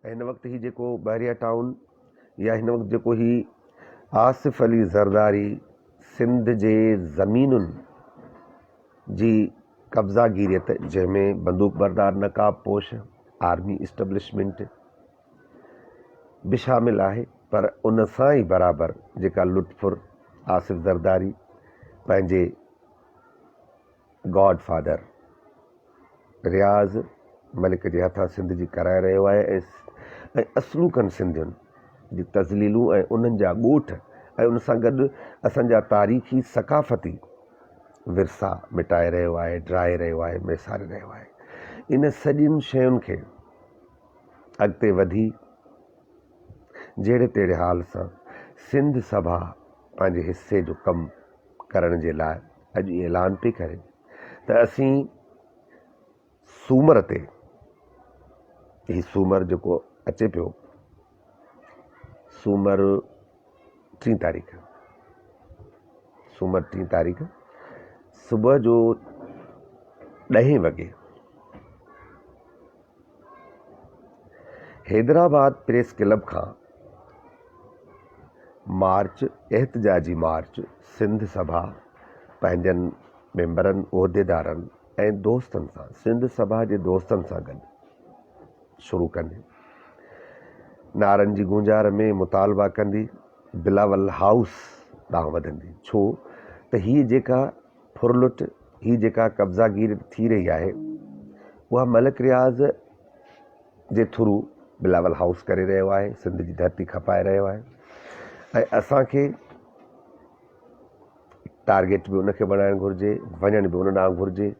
हिन वक़्तु ही जेको बहरिया टाउन या हिन वक़्तु जेको ही आसिफ अली ज़रदारी सिंध जे ज़मीनुनि जी कब्ज़ागीरियत जंहिंमें बंदूक बरदार नकाबपोश आर्मी इस्टेब्लिशमेंट भी शामिल आहे, पर उन सां ई बराबरि जेका लुत्फुर आसिफ ज़रदारी पंहिंजे गॉड फादर रियाज़ मलिक जे हथां सिंध जी कराए रहियो आहे ऐं असलूकनि सिंधियुनि जी तज़लीलूं ऐं उन्हनि जा ॻोठ ऐं उन सां गॾु असांजा तारीख़ी सक़ाफ़ती विरसा मिटाए रहियो आहे, ड्राए रहियो आहे, मेसारे रहियो आहे। इन सॼियुनि शयुनि खे अॻिते वधी जहिड़े तहिड़े हाल सां सिंध सभा पंहिंजे हिसे जो कमु करण जे लाइ अॼु ऐलान पई करे त असीं सूमर ते ही सूमर जेको अचे पियो सूमर 3 तारीख़ सुबुह जो 10 वॻे हैदराबाद प्रेस क्लब खां मार्च एहतजाजी मार्च सिंध सभा पंहिंजनि मेंबरनि उहिदेदारनि ऐं दोस्तनि सां सिंध सभा जे दोस्तनि सां गॾु शुरू कंदी, नारनि जी गुंजार में मुतालबा कंदी, बिलावल हाउस ॾांहुं वधंदी। छो त हीअ जेका फुरलुट हीअ जेका कब्ज़ागीरी थी रही आहे उहा मलिक रियाज़ जे थ्रू बिलावल हाउस करे रहियो आहे, सिंध जी धरती खपाए रहियो आहे ऐं असांखे टारगेट बि उनखे बनाइणु घुरिजे, वञण बि उन ॾांहुं घुरिजे।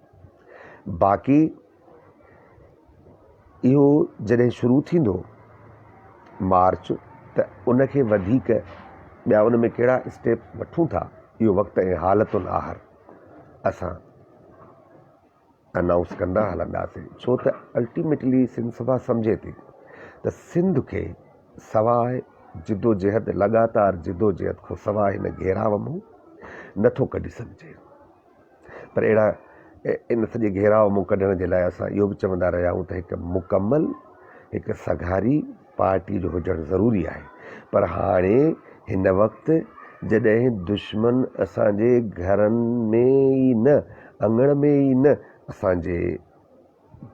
बाक़ी इहो जॾहिं शुरू थींदो मार्च त उनखे वधीक ॿिया उन में कहिड़ा स्टेप वठूं था इहो वक़्तु ऐं हालतुनि आहर असां अनाउंस कंदा हलंदासीं। छो त अल्टीमेटली सिंध सभा सम्झे थी त सिंध खे सवाइ जिदोजहद लगातार जिदोजहद खां सवाइ हिन घेराव मां नथो कढी सघिजे। पर अहिड़ा इन सॼे घेराव मां कढण जे लाइ असां इहो बि चवंदा रहिया आहियूं त हिकु मुकमल हिकु सघारी पार्टी जो हुजणु ज़रूरी आहे। पर हाणे हिन वक़्तु जॾहिं दुश्मन असांजे घरनि में ई न, अंगण में ई न, असांजे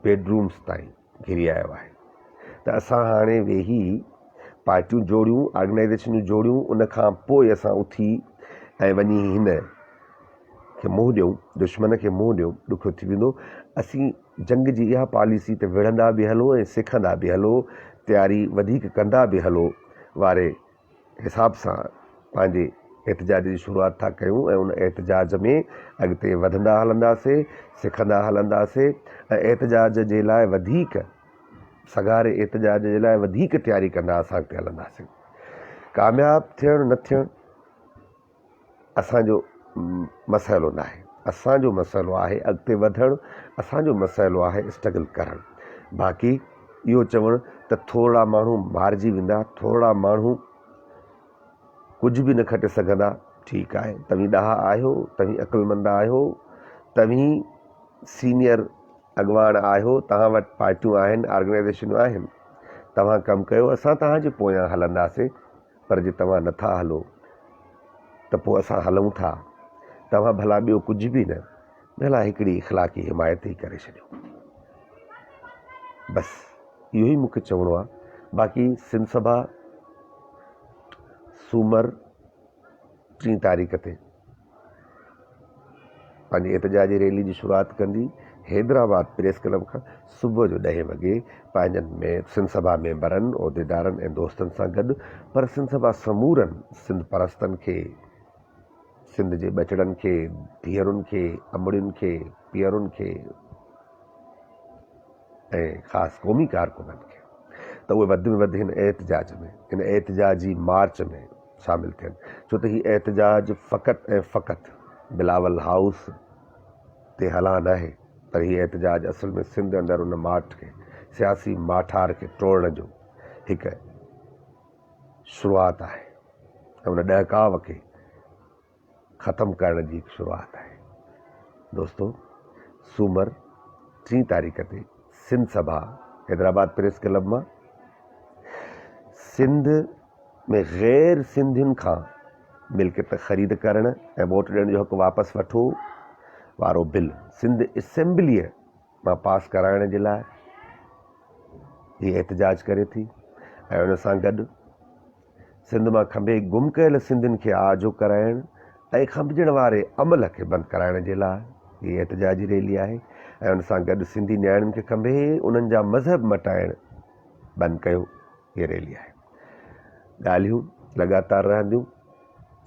बेडरूम्स ताईं घिरी आयो आहे त असां हाणे वेही पार्टियूं जोड़ियूं, ऑर्गनाइज़ेशनूं जोड़ियूं, उन खां पोइ असां उथी ऐं वञी हिन खे मुंहुं ॾियूं, दुश्मन खे मुंहुं ॾियूं, ॾुखियो थी वेंदो। असीं जंग जी इहा पॉलिसी ते विढ़ंदा बि हलो ऐं सिखंदा बि हलो, तयारी वधीक कंदा बि हलो वारे हिसाब सां पंहिंजे एहतजाज जी शुरूआति था कयूं ऐं उन एहतजाज में अॻिते वधंदा हलंदासीं, सिखंदा हलंदासीं ऐं एहतजाज जे लाइ वधीक सगारे एहतजाज जे लाइ वधीक तयारी कंदा असां अॻिते हलंदासीं। कामयाबु थियणु न थियणु असांजो मसइलो न आहे, असांजो मसइलो आहे अॻिते वधणु, असांजो मसइलो आहे स्ट्रगल करणु। बाक़ी इहो चवणु त थोरा माण्हू मारिजी वेंदा, थोरा माण्हू कुझु बि न खटे सघंदा, ठीकु आहे, तव्हीं ॾांहुं आहियो, तव्हीं अक़ुलमंद आहियो, तव्हीं सीनियर अॻवान आहियो, तव्हां वटि पार्टियूं आहिनि, ऑर्गनाइज़ेशनूं आहिनि, तव्हां कमु कयो, असां तव्हांजे पोयां हलंदासीं। पर जे तव्हां नथा हलो त पोइ असां हलूं था, तव्हां भला ॿियो कुझु बि न, भला हिकिड़ी इख़लाक़ी हिमायत ई करे छॾियो। बसि इहो ई मूंखे चवणो आहे। बाक़ी सिंध सभा सूमर 3 तारीख़ ते पंहिंजी एहतजाजी रैली जी शुरूआति कंदी हैदराबाद प्रेस क्लब खां सुबुह जो 10 वॻे पंहिंजनि में सिंध सभा मेंबरनि, उहिदेदारनि ऐं दोस्तनि सां गॾु। पर सिंध सभा समूरनि सिंध परस्तनि खे, सिंध जे ॿचड़नि खे, धीअरुनि खे, अमड़ियुनि खे, पीअरुनि खे ऐं ख़ासि क़ौमी कारकुननि खे त उहे वधि में वधि हिन एहतजाज में, हिन एहतजाजी मार्च में शामिलु थियनि। छो त हीउ एहतजाज फ़क़ति ऐं फ़क़ति बिलावल हाउस ते हलान आहे, पर हीउ एहतजाज असल में सिंध अंदरि उन माठ खे, सियासी माठार खे तोड़ण जो हिकु शुरूआति आहे ऐं उन ॾहकाव खे ख़तमु करण जी हिकु शुरूआति आहे। दोस्तो, सूमर 3 तारीख़ ते सिंध सभा हैदराबाद प्रेस क्लब मां सिंध में गैर सिंधियुनि खां मिल्कियत ख़रीद करण ऐं वोट ॾियण जो हक़ु वापसि वठो वारो बिल सिंध असेंबलीअ मां पास कराइण जे लाइ हीअ एहतजाज करे थी ऐं उन सां गॾु सिंध मां खंभे गुम कयल सिंधियुनि खे आजो कराइण ऐं खंभिजण वारे अमल खे बंदि कराइण जे लाइ हीअ एहतजाजी रैली आहे। ऐं उन सां गॾु सिंधी नियाणियुनि खे खंभे उन्हनि जा मज़हब मटाइण बंदि कयो, हीअ रैली आहे। ॻाल्हियूं लगातार रहंदियूं।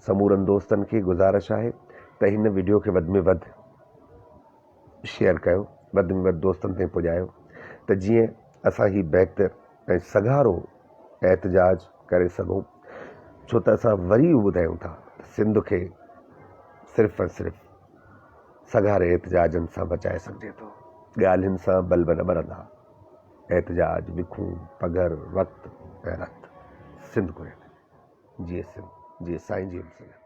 समूरनि दोस्तनि खे गुज़ारिश आहे त हिन वीडियो खे वधि में वधि शेयर कयो, वधि में वधि दोस्तनि ताईं पुॼायो त जीअं असां ही बहितर ऐं सघारो एहतजाज करे सघूं। छो त असां वरी ॿुधायूं था सिंध खे सिर्फ़ु ऐं सिर्फ़ु सघारे एहतजाजनि सां बचाए सघिजे थो। ॻाल्हियुनि सां बल्ब न ॿरंदा। एहतजाज, विखूं, पघर, वक़्तु ऐं रत। सिंध को जीए सिंध, जीए साईं जी सिंध।